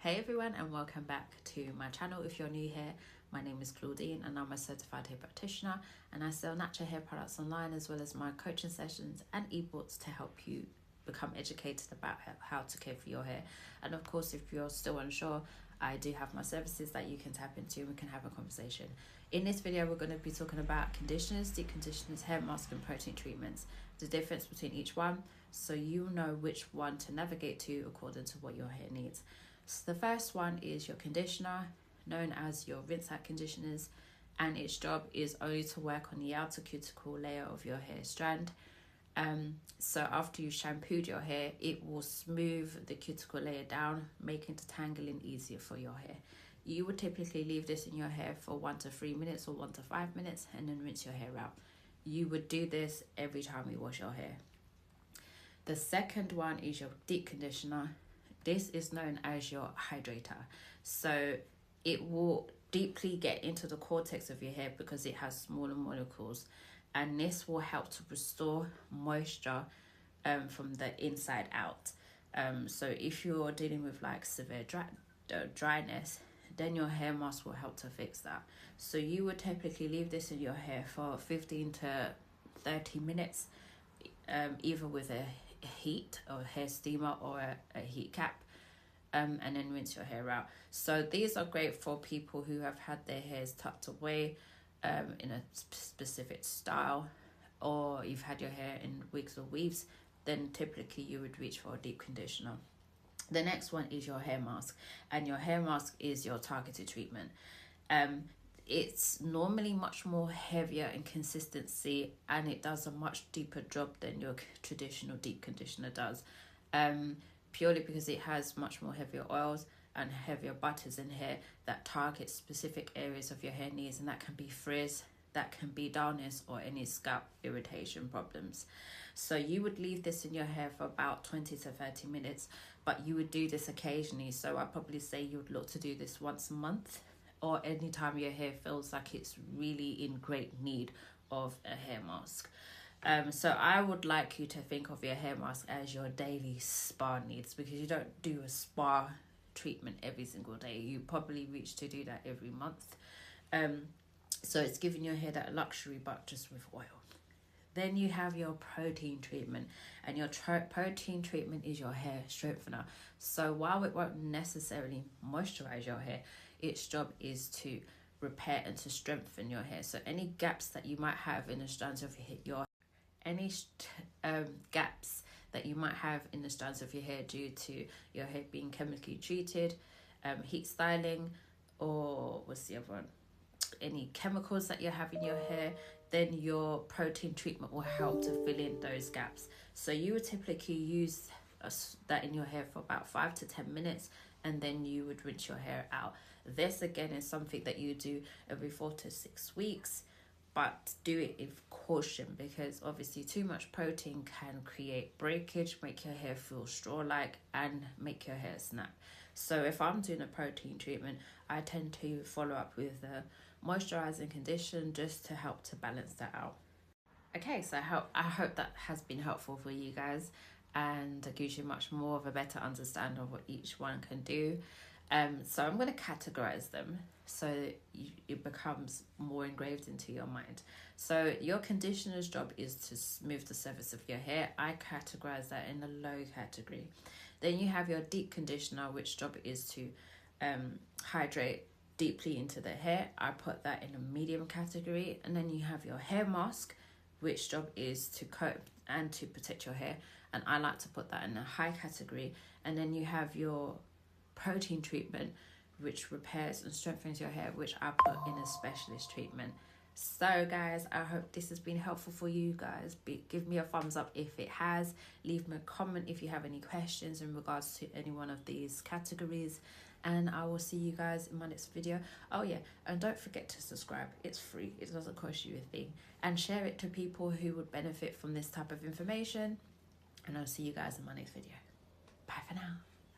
Hey everyone, and welcome back to my channel. If you're new here, my name is Claudine and I'm a certified hair practitioner, and I sell natural hair products online as well as my coaching sessions and ebooks to help you become educated about how to care for your hair. And of course, if you're still unsure, I do have my services that you can tap into and we can have a conversation. In this video, we're going to be talking about conditioners, deep conditioners, hair masks and protein treatments, the difference between each one, so you know which one to navigate to according to what your hair needs. So the first one is your conditioner, known as your rinse out conditioners, and its job is only to work on the outer cuticle layer of your hair strand. So after you shampooed your hair, it will smooth the cuticle layer down, making detangling easier for your hair. You would typically leave this in your hair for 1 to 3 minutes or 1 to 5 minutes and then rinse your hair out. You would do this every time you wash your hair. The second one is your deep conditioner. This is known as your hydrator. So it will deeply get into the cortex of your hair because it has smaller molecules, and this will help to restore moisture from the inside out. So if you're dealing with like severe dryness, then your hair mask will help to fix that. So you would typically leave this in your hair for 15 to 30 minutes, either with a heat or hair steamer or a heat cap, and then rinse your hair out. So these are great for people who have had their hairs tucked away in a specific style, or you've had your hair in wigs or weaves. Then typically you would reach for a deep conditioner. The next one is your hair mask, and your hair mask is your targeted treatment. It's normally much more heavier in consistency, and it does a much deeper job than your traditional deep conditioner does, purely because it has much more heavier oils and heavier butters in here that target specific areas of your hair needs, and that can be frizz, that can be dullness, or any scalp irritation problems. So you would leave this in your hair for about 20 to 30 minutes, but you would do this occasionally. So I'd probably say you would look to do this once a month, or anytime your hair feels like it's really in great need of a hair mask. So I would like you to think of your hair mask as your daily spa needs, because you don't do a spa treatment every single day. You probably reach to do that every month. So it's giving your hair that luxury, but just with oil. Then you have your protein treatment, and your protein treatment is your hair strengthener. So while it won't necessarily moisturize your hair, its job is to repair and to strengthen your hair. So any gaps that you might have in the strands of gaps that you might have in the strands of your hair due to your hair being chemically treated, heat styling, or what's the other one? Any chemicals that you have in your hair, then your protein treatment will help to fill in those gaps. So you would typically use that in your hair for about 5 to 10 minutes, and then you would rinse your hair out. This again is something that you do every 4 to 6 weeks, but do it with caution, because obviously too much protein can create breakage, make your hair feel straw-like, and make your hair snap. So if I'm doing a protein treatment, I tend to follow up with a moisturizing condition just to help to balance that out. Okay, so I hope that has been helpful for you guys, and it gives you much more of a better understanding of what each one can do. So I'm going to categorize them so it becomes more engraved into your mind. So your conditioner's job is to smooth the surface of your hair. I categorize that in the low category. Then you have your deep conditioner, which job is to hydrate deeply into the hair. I put that in a medium category. And then you have your hair mask, which job is to coat and to protect your hair, and I like to put that in a high category. And then you have your protein treatment, which repairs and strengthens your hair, which I put in a specialist treatment. So guys, I hope this has been helpful for you guys. Give me a thumbs up if it has. Leave me a comment if you have any questions in regards to any one of these categories, and I will see you guys in my next video. Oh yeah, and don't forget to subscribe. It's free, it doesn't cost you a thing, and share it to people who would benefit from this type of information, and I'll see you guys in my next video. Bye for now.